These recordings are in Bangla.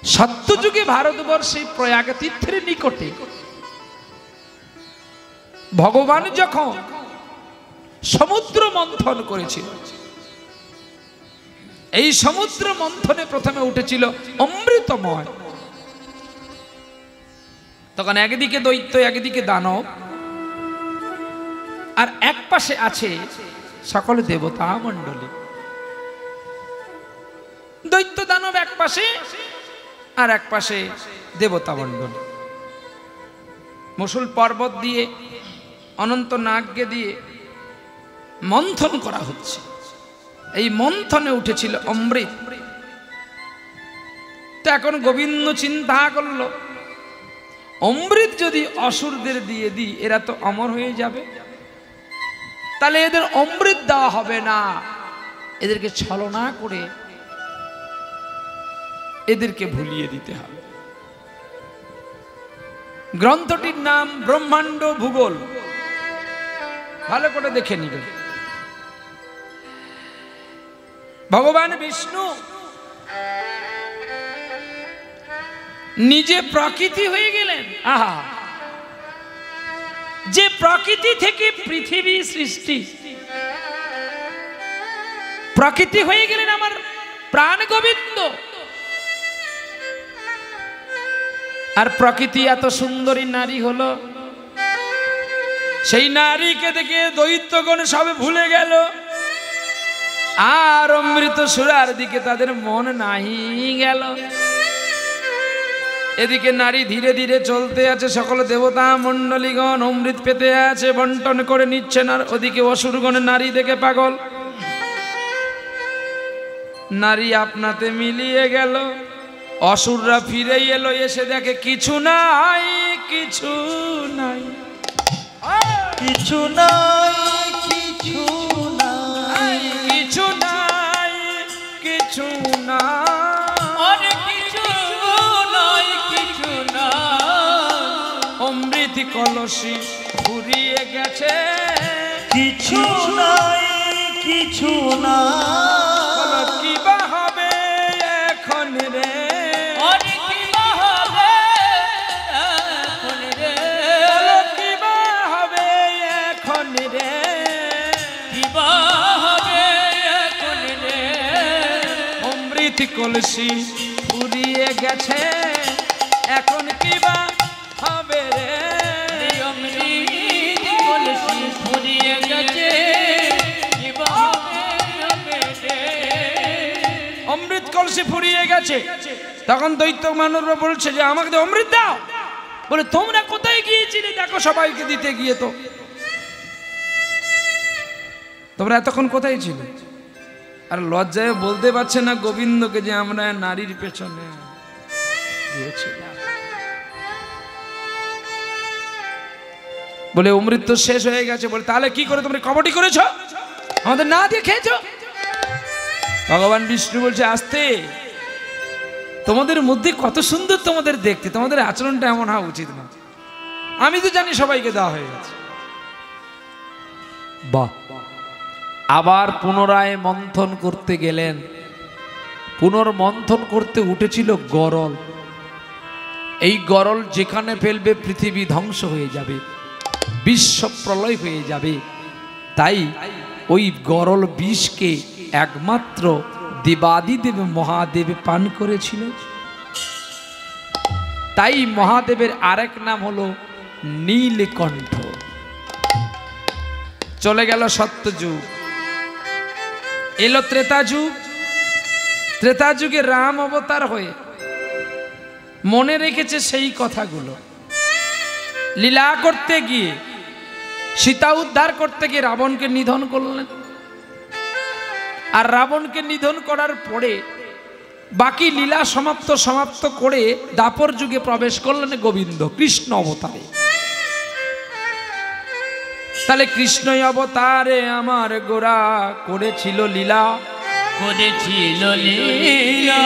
সত্যযুগে ভারতবর্ষে প্রয়াগ তীর্থের নিকটে ভগবান যখন সমুদ্র মন্থন করেছিল, এই সমুদ্র মন্থনে প্রথমে উঠেছিল অমৃতময়। তখন একদিকে দৈত্য, একদিকে দানব, আর এক পাশে আছে সকল দেবতা মণ্ডলী। দৈত্য দানব এক পাশে, আর এক পাশে দেবতা মণ্ডলী। মুসুল পর্বত দিয়ে, অনন্ত নাগকে দিয়ে মন্থন করা হচ্ছে। এই মন্থনে উঠেছিল অমৃত। তো এখন গোবিন্দ চিন্তা করল, অমৃত যদি অসুরদের দিয়ে দিই, এরা তো অমর হয়ে যাবে, তাহলে এদের অমৃত দেওয়া হবে না, এদেরকে ছলনা করে এদেরকে ভুলিয়ে দিতে হবে। গ্রন্থটির নাম ব্রহ্মাণ্ড ভূগোল, ভালো করে দেখে নিবেন। ভগবান বিষ্ণু নিজে প্রকৃতি হয়ে গেলেন। আহা, যে প্রকৃতি থেকে পৃথিবী সৃষ্টি, প্রকৃতি হয়ে গেলেন আমার প্রাণ গোবিন্দ। আর প্রকৃতি এত সুন্দরী নারী হলো, সেই নারীকে দেখে দৈত্যগণ সবে ভুলে গেল, আর অমৃত সুরার দিকে তাদের মন নাহি গেল। এদিকে নারী ধীরে ধীরে চলতে আছে, সকল দেবতা মণ্ডলীগণ অমৃত পেতে আছে, বন্টন করে নিচ্ছেন। আর ওদিকে অসুরগণ নারী দেখে পাগল, নারী আপনাতে মিলিয়ে গেল। অসুররা ফিরে এলো, এসে দেখে কিছু নাই, কিছু নাই, কিছু নাই, কিছু নাই, কিছু নাই, কিছু নাই, কিছু নাই, কিছু নাই। অমৃত কলসি ফুরিয়ে গেছে, কিছু নাই, কিছু নাই। কি বা হবে এখন রে, কি বা হবে এখন রে, কি বা হবে এখন রে, কি বা হবে এখন রে। অমৃত কলসি ফুরিয়ে গেছে, এখন কি বা হবে রে। অমৃত কলসি ফুরিয়ে গেছে, কি বা হবে রে। অমৃত কলসি ফুরিয়ে গেছে। তখন দৈত্য মানবরা বলছে যে আমাকে তো অমৃত দাও। বলে তোমরা কোথায় গিয়েছিলে, দেখো সবাইকে দিতে গিয়ে তো তোমরা এতক্ষণ কোথায় ছিলে। আর লজ্জায় বলতে পারছে না গোবিন্দকে যে আমরা নারীর পেছনে গিয়েছিলাম। বলে অমৃত তো শেষ হয়ে গেছে। বলে তাহলে কি করে তোমরা কপটি করেছো, আমাদের না দিয়ে খেয়েছো। ভগবান বিষ্ণু বলছে আস্তে, তোমাদের মধ্যে কত সুন্দর তোমাদের দেখতে, তোমাদের আচরণটা এমন হওয়া উচিত না। আমি তো জানি সবাইকে দেওয়া হয়ে গেছে। বাহ। আবার পুনরায় মন্থন করতে গেলেন। পুনর্মন্থন করতে উঠেছিল গরল। এই গরল যেখানে ফেলবে পৃথিবী ধ্বংস হয়ে যাবে, বিশ্ব প্রলয় হয়ে যাবে। তাই ওই গরল বিষকে একমাত্র দেবাদিদেব মহাদেব পান করেছিল। তাই মহাদেবের আরেক নাম হলো নীলকণ্ঠ। চলে গেল সত্যযুগ, এলো ত্রেতা যুগ। ত্রেতা যুগে রাম অবতার হয়ে মনে রেখেছে সেই কথাগুলো। লীলা করতে গিয়ে, সীতা উদ্ধার করতে গিয়ে রাবণকে নিধন করলেন। আর রাবণকে নিধন করার পরে বাকি লীলা সমাপ্ত করে দাপর যুগে প্রবেশ করলেন গোবিন্দ কৃষ্ণ অবতারে। তাহলে কৃষ্ণই অবতারে আমার গোরা করেছিল লীলা, করেছিল লীলা।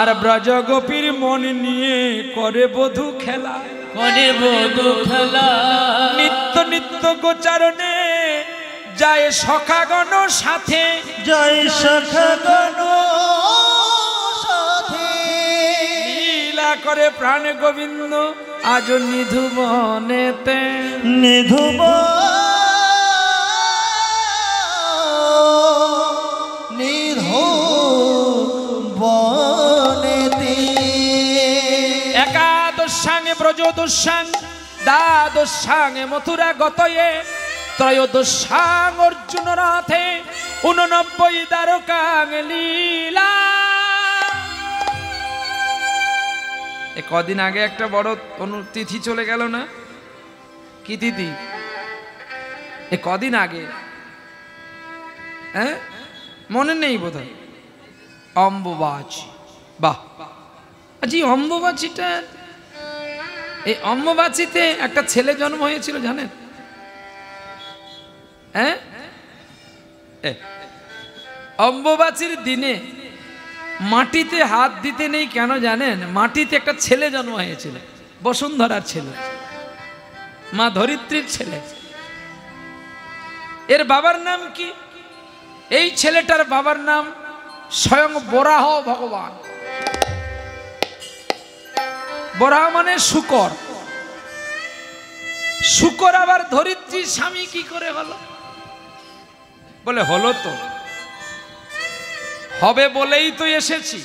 আর ব্রজ গোপীর মন নিয়ে করে বধূ খেলা, করে বধূ খেলা। নিত্য নিত্য গোচারণে যায় সখাগণ সাথে, জয় সখাগণ সাথে। করে প্রাণ গোবিন্দ আজ নিধু বনেতে। নিধুব নিধুবনেতে। একাদশাঙ্গে ব্রজদশাং দ্বাদশাঙ্গে মথুরা গতয়ে ত্রয়োদশাং অর্জুন রথে 89 দ্বারকাং লীলা। কদিন আগে একটা বড় তিথি চলে গেল না? কি তিথি? কদিন আগে, হ্যাঁ মনে নেই বোধহয়, অম্বুবাচী। বাহ, আজ এই অম্বুবাচীটা, এই অম্বুবাচীতে একটা ছেলে জন্ম হয়েছিল জানেন? হ্যাঁ, অম্বুবাচীর দিনে মাটিতে হাত দিতে নেই কেন জানেন? মাটিতে একটা ছেলে জন্ম হয়েছিল, বসুন্ধরার ছেলে, মা ধরিত্রীর ছেলে। এর বাবার নাম কি? এই ছেলেটার বাবার নাম স্বয়ং বরাহ ভগবান। বরাহ মানে শুকর। শুকর আবার ধরিত্রীর স্বামী কি করে হলো? বলে হলো তো, হবে বলেই তো এসেছি,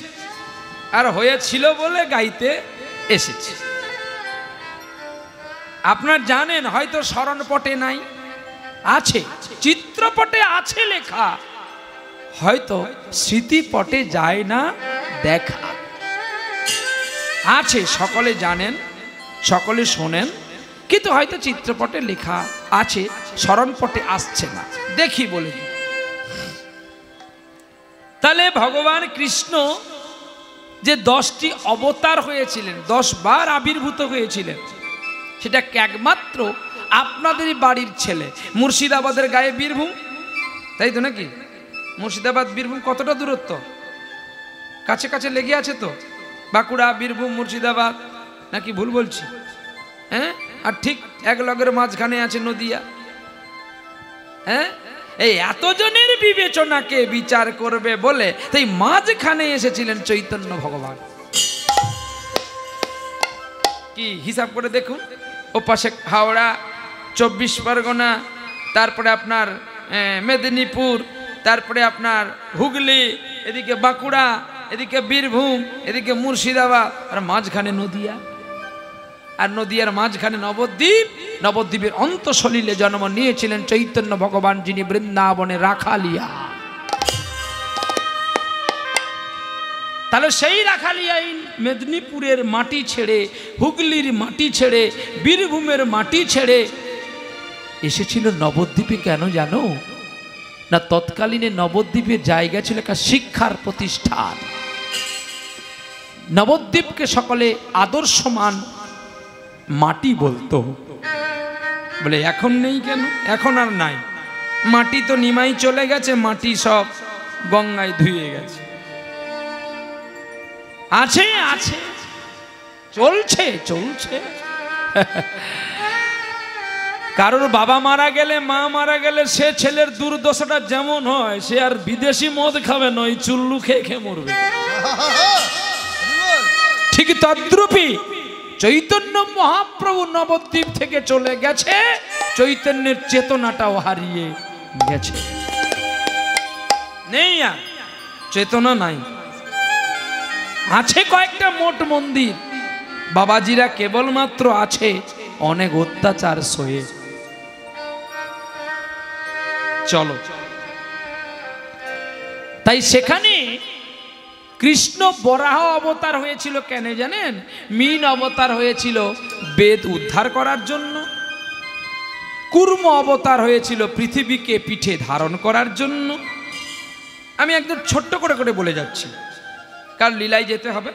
আর হয়েছিল বলে গাইতে এসেছি। আপনার জানেন হয়তো স্মরণপটে নাই, আছে চিত্রপটে আছে লেখা, হয়তো স্মৃতিপটে যায় না দেখা। আছে, সকলে জানেন, সকলে শোনেন, কিন্তু হয়তো চিত্রপটে লেখা আছে, স্মরণপটে আসছে না। দেখি বলে দিই। তাহলে ভগবান কৃষ্ণ যে 10টি অবতার হয়েছিলেন, 10 বার আবির্ভূত হয়েছিলেন, সেটা একমাত্র আপনাদেরই বাড়ির ছেলে। মুর্শিদাবাদের গায়ে বীরভূম, তাই তো নাকি? মুর্শিদাবাদ বীরভূম কতটা দূরত্ব? কাছে কাছে লেগে আছে তো, বাঁকুড়া, বীরভূম, মুর্শিদাবাদ, নাকি ভুল বলছি? হ্যাঁ, আর ঠিক এক লগের মাঝখানে আছে নদিয়া। হ্যাঁ, এই এতজনের বিবেচনাকে বিচার করবে বলে তাই মাঝখানে এসেছিলেন চৈতন্য ভগবান। কি হিসাব করে দেখুন, ও পাশে হাওড়া, 24 পরগনা, তারপরে আপনার মেদিনীপুর, তারপরে আপনার হুগলি, এদিকে বাঁকুড়া, এদিকে বীরভূম, এদিকে মুর্শিদাবাদ, আর মাঝখানে নদিয়া। আর নদিয়ার মাঝখানে নবদ্বীপ। নবদ্বীপের অন্তঃসলিলে জন্ম নিয়েছিলেন চৈতন্য ভগবান, যিনি বৃন্দাবনে রাখালিয়া। তাহলে সেই রাখালিয়াই মেদিনীপুরের মাটি ছেড়ে, হুগলির মাটি ছেড়ে, বীরভূমের মাটি ছেড়ে এসেছিল নবদ্বীপে। কেন জানো না? তৎকালীনে নবদ্বীপের জায়গা ছিল একটা শিক্ষার প্রতিষ্ঠান। নবদ্বীপকে সকলে আদর্শমান মাটি বলতো। বলে এখন নেই কেন? এখন আর নাই, মাটি তো নিমাই চলে গেছে, মাটি সব গঙ্গায় ধুয়ে গেছে। আছে আছে, চলছে চলছে। কারোর বাবা মারা গেলে, মা মারা গেলে, সে ছেলের দুর্দশাটা যেমন হয়, সে আর বিদেশি মদ খাবে নয়, চুল্লু খেয়ে খেয়ে মরবে। ঠিক তদ্রূপী চৈতন্য মহাপ্রভু নবদ্বীপ থেকে চলে গেছে, চৈতন্যের চেতনাটাও হারিয়ে গেছে। নেই আর চেতনা নাই। আছে কয়েকটা মোট মন্দির, বাবাজিরা কেবলমাত্র আছে অনেক অত্যাচার সয়ে। চলো, তাই সেখানে কৃষ্ণ বরাহ অবতার হয়েছিল কেন জানেন? মীন অবতার হয়েছিল বেদ উদ্ধার করার জন্য, কুর্ম অবতার হয়েছিল পৃথিবীকে পিঠে ধারণ করার জন্য। আমি একদম ছোট্ট করে করে বলে যাচ্ছি, কার লীলায় যেতে হবে।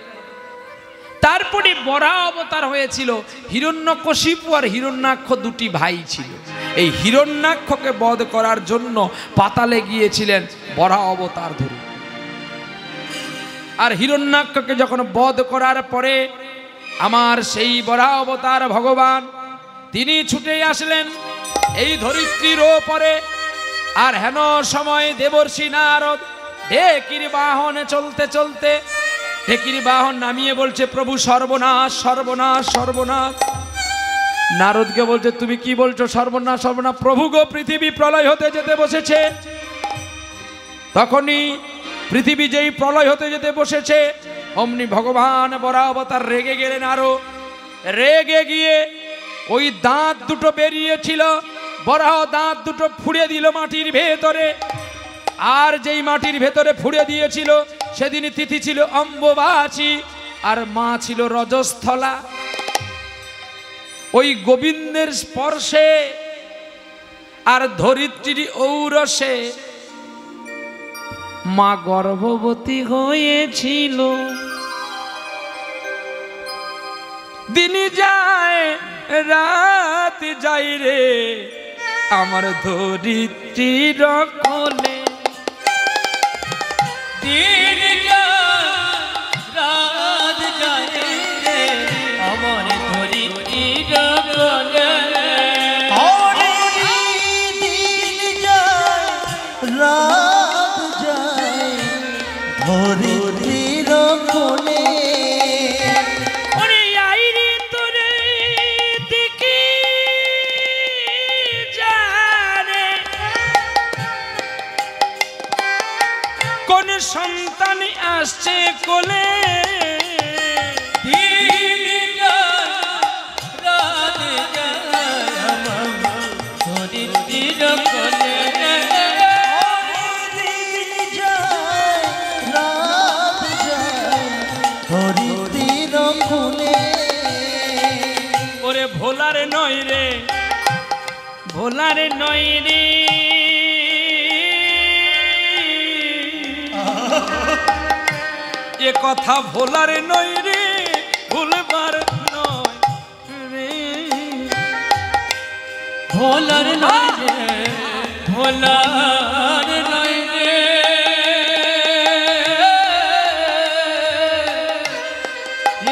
তারপরে বরাহ অবতার হয়েছিল হিরণ্যকশিপু আর হিরণ্যাক্ষ, দুটি ভাই ছিল। এই হিরণ্যাক্ষকে বধ করার জন্য পাতালে গিয়েছিলেন বরাহ অবতার ধরে। আর হিরণ্যাক্ষকে যখন বধ করার পরে আমার সেই বরাহ অবতার ভগবান তিনি ছুটে আসলেন এই ধরিত্রীর ওপরে। আর হেন সময় দেবর্ষি নারদ ঢেকির বাহনে চলতে চলতে ঢেকির বাহন নামিয়ে বলছে, প্রভু সর্বনাশ সর্বনাশ সর্বনাশ। নারদকে বলছে, তুমি কি বলছো সর্বনাশ সর্বনাশ? প্রভু গো, পৃথিবী প্রলয় হতে যেতে বসেছে। তখনই পৃথিবী যেই প্রলয় হতে যেতে বসেছে, অমনি ভগবান বরাহ অবতার রেগে গেলেন। আরো রেগে গিয়ে ওই দাঁত দুটো বেরিয়েছিল, বরাহ দাঁত দুটো ফুঁড়ে দিল মাটির ভেতরে। আর যেই মাটির ভেতরে ফুঁড়ে দিয়েছিল, সেদিন তিথি ছিল অম্বুবাচী, আর মা ছিল রজস্থলা। ওই গোবিন্দের স্পর্শে আর ধরিত্রীর ঔরসে মা গর্ভবতী হয়েছিল। দিন যায় রাত যাই রে আমার ধরিত্রীর কোলে। দিন রাত যায় রে আমার ধরিত্রীর কোলে। দিন যায় রাত যায় ধরিত্রীর কোলে। সন্তান আসছে কোলে। ওরে ভোলারে নয় রে, ভোলারে নয় রে, এ কথা ভোলার নয় রে, ভুলবার নয় রে, ভোলার নয় রে, ভোলার নয় রে।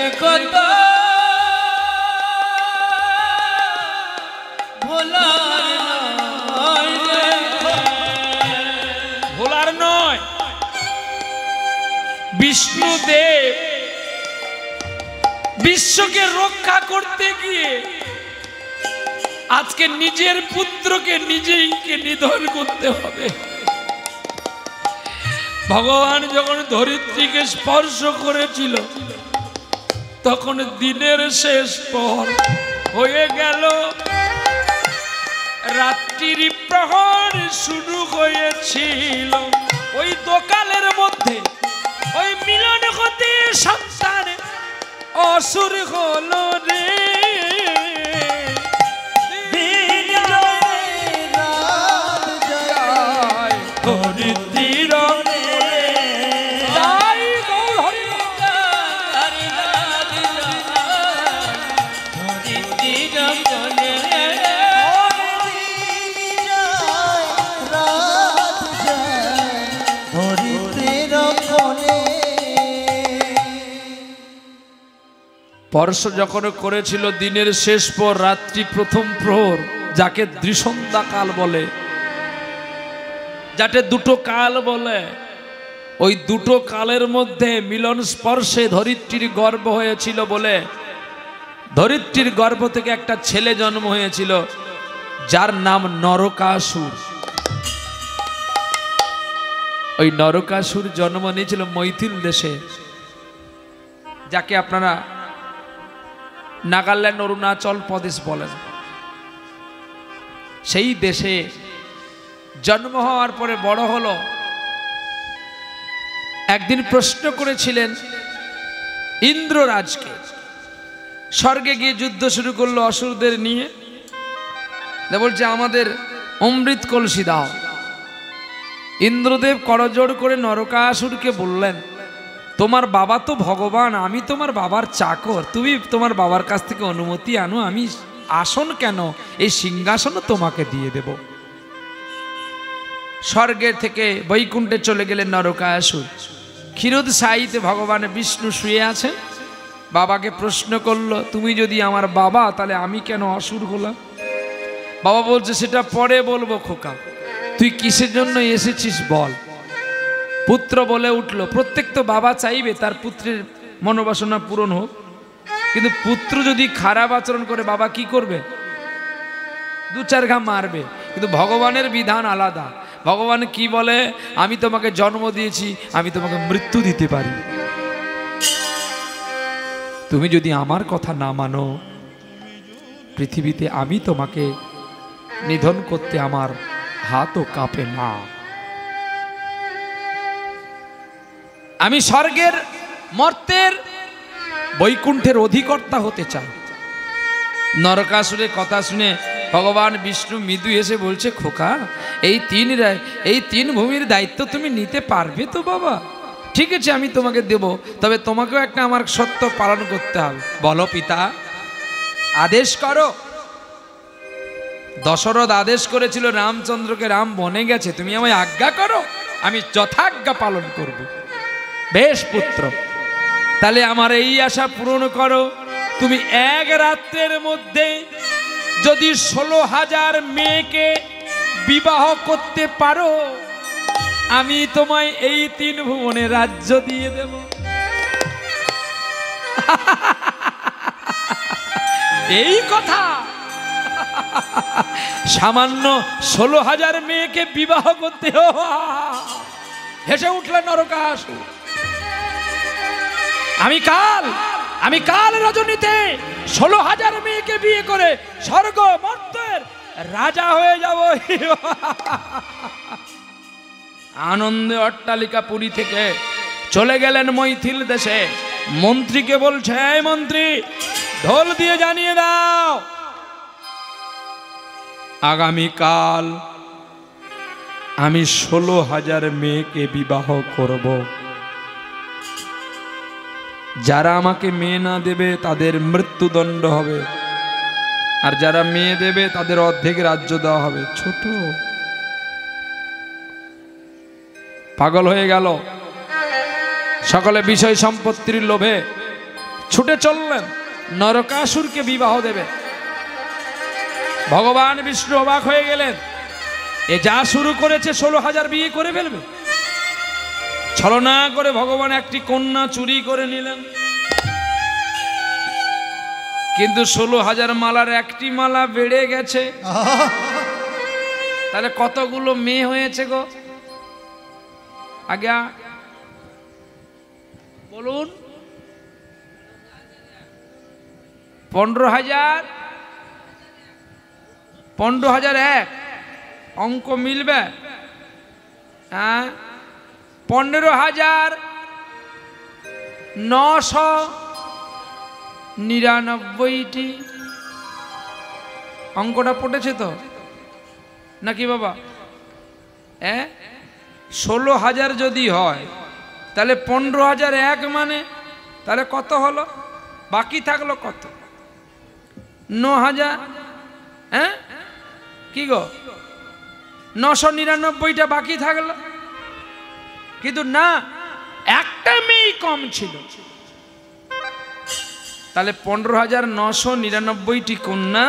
এ কথা ভোলার নয় রে, ভোলার নয়। বিষ্ণুদেব বিশ্বকে রক্ষা করতে গিয়ে আজকে নিজের পুত্রকে নিজেইকে নিধন করতে হবে। ভগবান যখন ধরিত্রীকে স্পর্শ করেছিল, তখন দিনের শেষ পর হয়ে গেল, রাত্রির প্রহর শুরু হয়েছিল। ওই দোকালের মধ্যে ওই মিলন হতে সন্তান অসুর হলো রে। স্পর্শ যখন করেছিল দিনের শেষ পর রাত্রি প্রথম প্রহর, যাকে দ্বিসন্ধ্যা কাল বলে, যাতে দুটো কাল বলে, ওই দুটো কালের মধ্যে মিলন স্পর্শে ধরিত্রীর গর্ভ হয়েছিল বলে ধরিত্রীর গর্ভ থেকে একটা ছেলে জন্ম হয়েছিল, যার নাম নরকাসুর। ওই নরকাসুর জন্ম নিয়েছিল মৈথিল দেশে, যাকে আপনারা নাগাল্যান্ড অরুণাচল প্রদেশ বলেন। সেই দেশে জন্ম হওয়ার পরে বড় হলো। একদিন প্রশ্ন করেছিলেন ইন্দ্ররাজকে, স্বর্গে গিয়ে যুদ্ধ শুরু করলো অসুরদের নিয়ে, বলছে আমাদের অমৃত কলসি দাও। ইন্দ্রদেব করজোড় করে নরকাসুরকে বললেন, তোমার বাবা তো ভগবান, আমি তোমার বাবার চাকর, তুমি তোমার বাবার কাছ থেকে অনুমতি আনো, আমি আসন কেন, এই সিংহাসনও তোমাকে দিয়ে দেব। স্বর্গের থেকে বৈকুণ্ঠে চলে গেলেন নরকাসুর। ক্ষীরোদ সাইতে ভগবান বিষ্ণু শুয়ে আছেন। বাবাকে প্রশ্ন করলো, তুমি যদি আমার বাবা, তাহলে আমি কেন অসুর হলাম? বাবা বলছে, সেটা পরে বলবো খোকা, তুই কিসের জন্য এসেছিস বল। পুত্র বলে উঠল, প্রত্যেক তো বাবা চাইবে তার পুত্রের মনোবাসনা পূরণ হোক, কিন্তু পুত্র যদি খারাপ আচরণ করে বাবা কি করবে? দু চার ঘা মারবে। কিন্তু ভগবানের বিধান আলাদা। ভগবান কি বলে? আমি তোমাকে জন্ম দিয়েছি, আমি তোমাকে মৃত্যু দিতে পারি। তুমি যদি আমার কথা না মানো, পৃথিবীতে আমি তোমাকে নিধন করতে আমার হাতও কাঁপে না। আমি স্বর্গের মর্তের বৈকুণ্ঠের অধিকর্তা হতে চাই। নরকাসুরের কথা শুনে ভগবান বিষ্ণু মৃদু এসে বলছে, খোকা, এই তিন ভূমির দায়িত্ব তুমি নিতে পারবে তো বাবা? ঠিক আছে, আমি তোমাকে দেব, তবে তোমাকেও একটা আমার সত্য পালন করতে হবে। বলো পিতা, আদেশ করো। দশরথ আদেশ করেছিল রামচন্দ্রকে, রাম বনে গেছে, তুমি আমায় আজ্ঞা করো, আমি যথাজ্ঞা পালন করব। বেশ পুত্র, তাহলে আমার এই আশা পূরণ করো। তুমি এক রাত্রের মধ্যে যদি 16,000 মেয়েকে বিবাহ করতে পারো, আমি তোমায় এই 3 ভুবনে রাজ্য দিয়ে দেব। এই কথা সামান্য 16,000 মেয়েকে বিবাহ করতে হেসে উঠলেন নরকাসুর। আমি কাল রজনীতে 16,000 মেয়েকে বিয়ে করে স্বর্গ মর্তের রাজা হয়ে যাব। আনন্দে অট্টালিকা পুরী থেকে চলে গেলেন মৈথিল দেশে। মন্ত্রীকে বলছে, এই মন্ত্রী, ঢোল দিয়ে জানিয়ে দাও, আগামীকাল আমি 16,000 মেয়েকে বিবাহ করব। যারা আমাকে মেয়ে না দেবে তাদের মৃত্যুদণ্ড হবে, আর যারা মেয়ে দেবে তাদের অর্ধেক রাজ্য দেওয়া হবে। ছোট পাগল হয়ে গেল, সকলে বিষয় সম্পত্তির লোভে ছুটে চললেন নরকাসুরকে বিবাহ দেবে। ভগবান বিষ্ণু অবাক হয়ে গেলেন, এ যা শুরু করেছে 16,000 বিয়ে করে ফেলবে। ছলনা করে ভগবান একটি কন্যা চুরি করে নিলেন, কিন্তু 16,000 মালার একটি মালা বেড়ে গেছে। তাহলে কতগুলো মেয়ে হয়েছে গো? আগে বলুন। 15,000 15,001 অঙ্ক মিলবে? হ্যাঁ, 15,999টি। অঙ্কটা পড়েছে তো নাকি বাবা? 16,000 যদি হয় তাহলে 15,001 মানে তাহলে কত হলো? বাকি থাকলো কত? 9,000। হ্যাঁ, কি গো, 999টা বাকি থাকলো। কিন্তু না, একটা মেয়ে কম ছিল। তাহলে 15,999টি কন্যা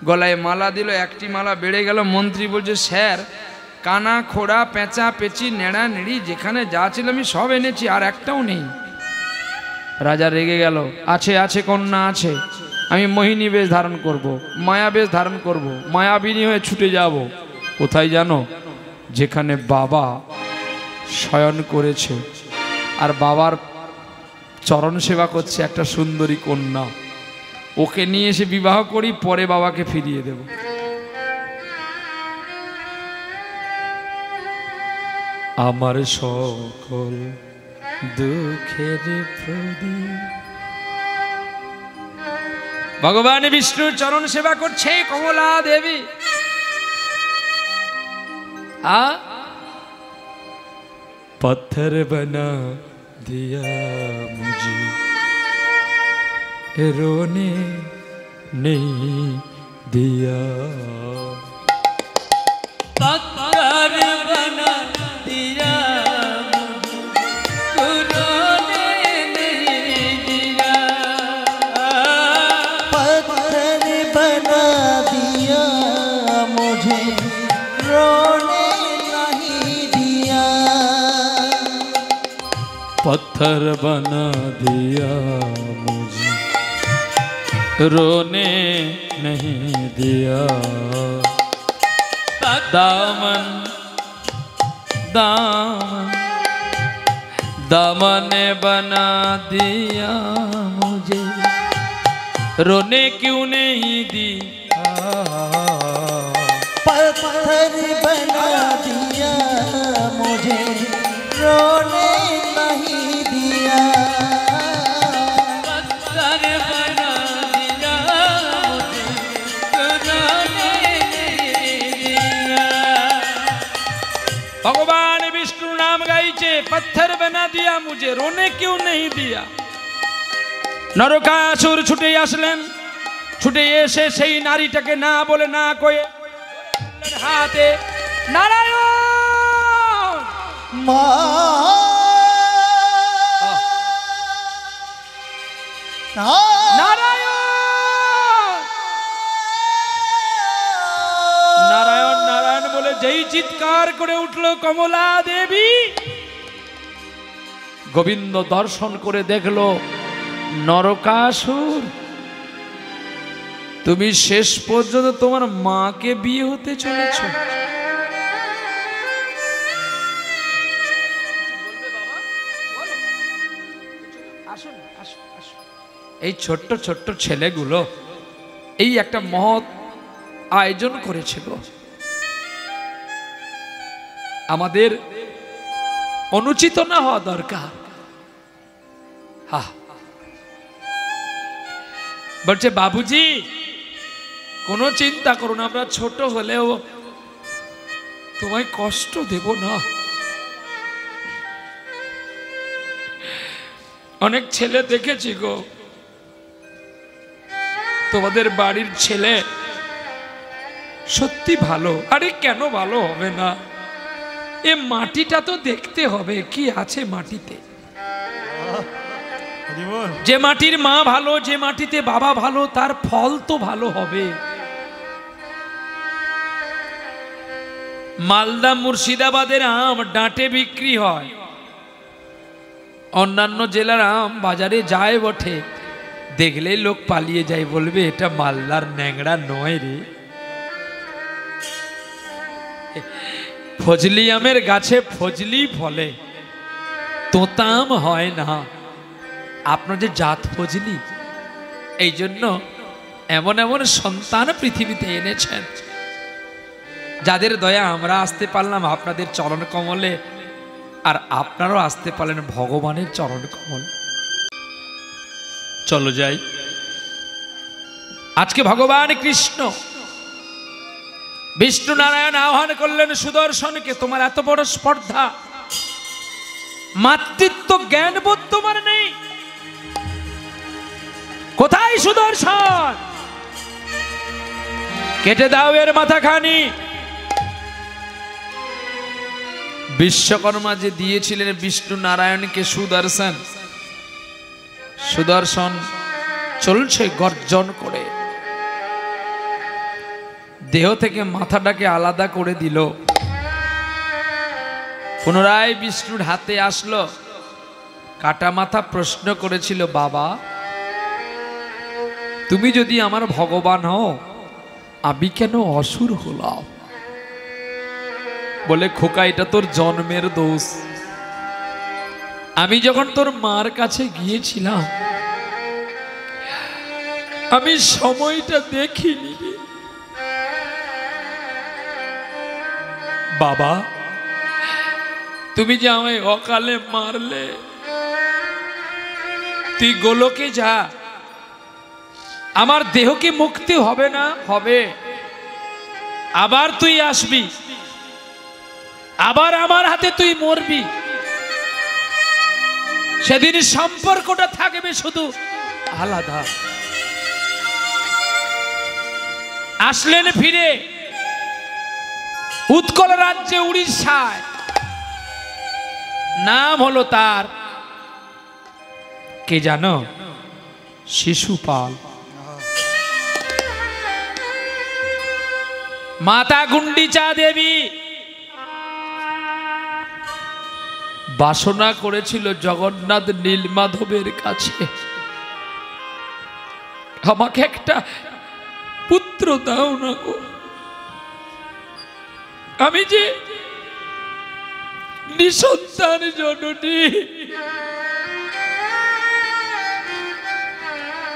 গলায় মালা দিল, একটি মালা বেড়ে গেল। মন্ত্রী বলছে, স্যার, কানা খোড়া পেঁচা পেঁচি নেড়া নেড়ি যেখানে যা ছিল আমি সব এনেছি, আর একটাও নেই। রাজা রেগে গেল। আছে কন্যা আছে, আমি মোহিনী বেশ ধারণ করব, মায়া বেশ ধারণ করব, মায়াবিনী হয়ে ছুটে যাব। কোথায় জানো? যেখানে বাবা শয়ন করেছে আর বাবার চরণ সেবা করছে একটা সুন্দরী কন্যা, ওকে নিয়ে এসে বিবাহ করি, পরে বাবাকে ফিরিয়ে দেব। আমার সকল দুঃখের প্রদীপ। ভগবান বিষ্ণুর চরণ সেবা করছে কমলা দেবী। पत्थर बना दिया मुझे, रोने नहीं दिया। पत्थर बना दिया मुझे, रोने नहीं दिया। पत्थर बना दिया मुझे, रोने नहीं दिया। पत्थर बना दिया मुझे, रोने नहीं दिया। दामन दामन दामन ने बना दिया मुझे, रोने क्यों नहीं दिया। पत्थर बना दिया मुझे, रोने नहीं दिया। पत्थर बना दिया मुझे, रोने नहीं दिया। भगवान विष्णु नाम गाइছে, पत्थर बना दिया मुझे, रोने क्यों नहीं दिया। নরকাসুর ছুটে আসলেন, ছুটে এসে সেই নারীটাকে না বলে না কয়ে হাতে নারায়ণ মা নারায়ণ নারায়ণ নারায়ণ বলে যেই চিৎকার করে উঠল কমলা দেবী, গোবিন্দ দর্শন করে দেখলো নরকাসুর তুমি শেষ পর্যন্ত তোমার মাকে বিয়ে হতে চলেছ। এই ছোট্ট ছোট্ট ছেলেগুলো এই একটা মহৎ আয়োজন করেছিল। আমাদের অনুচিত না হওয়া দরকার। বলছে বাবুজি কোনো চিন্তা করো না, আমরা ছোট হলেও তোমায় কষ্ট দেব না। অনেক ছেলে দেখেছি গো, তোমাদের বাড়ির ছেলে সত্যি ভালো। আরে কেন ভালো হবে না, এ মাটিটা তো দেখতে হবে কি আছে মাটিতে। যে মাটির মা ভালো, যে মাটিতে বাবা ভালো, তার ফল তো ভালো হবে। মালদা মুর্শিদাবাদের আম ডাঁটে বিক্রি হয়, অন্যান্য জেলার আম বাজারে যায় বটে, দেখলেই লোক পালিয়ে যায়, বলবে এটা মালদার ন্যাংড়া নয় রে। ফজলি আমের গাছে ফজলি ফলে, তোতা আম হয় না। আপনার যে জাত ফজলি, এই জন্য এমন এমন সন্তান পৃথিবীতে এনেছেন, যাদের দয়া আমরা আসতে পারলাম আপনাদের চরণ কমলে, আর আপনারাও আসতে পারলেন ভগবানের চরণ কমল। চলো যাই। আজকে ভগবান কৃষ্ণ বিষ্ণু নারায়ণ আহ্বান করলেন সুদর্শনকে, তোমার এত বড় স্পর্ধা, মাতৃত্ব জ্ঞানবোধ তোমার নেই। কোথায় সুদর্শন? কেটে দাও এর মাথাখানি। বিশ্বকর্মা যে দিয়েছিলেন বিষ্ণু নারায়ণকে সুদর্শন, সুদর্শন চলছে গর্জন করে, দেহ থেকে মাথাটাকে আলাদা করে দিল। পুনরায় বিষ্ণুর হাতে আসলো, কাটা মাথা প্রশ্ন করেছিল, বাবা তুমি যদি আমার ভগবান হও, আমি কেন অসুর হলাম? বলে খোকা এটা তোর জন্মের দোষ। আমি যখন তোর মার কাছে গিয়েছিলাম, আমি সময়টা দেখিনি। বাবা তুমি যে আমায় অকালে মারলে, তুই গোলকে যা, আমার দেহকে মুক্তি হবে না? হবে। আবার তুই আসবি, আবার আমার হাতে তুই মরবি। সেদিন সম্পর্কটা থাকবে শুধু আলাদা। আসলেন ফিরে উৎকল রাজ্যে উড়িষ্যায়, নাম হলো তার কে জানো? শিশুপাল। মাতা গুন্ডিচা দেবী বাসনা করেছিল জগন্নাথ নীলমাধবের কাছে, আমাকে একটা পুত্র দাও না গো, আমি যে নিঃসন্তান জননী।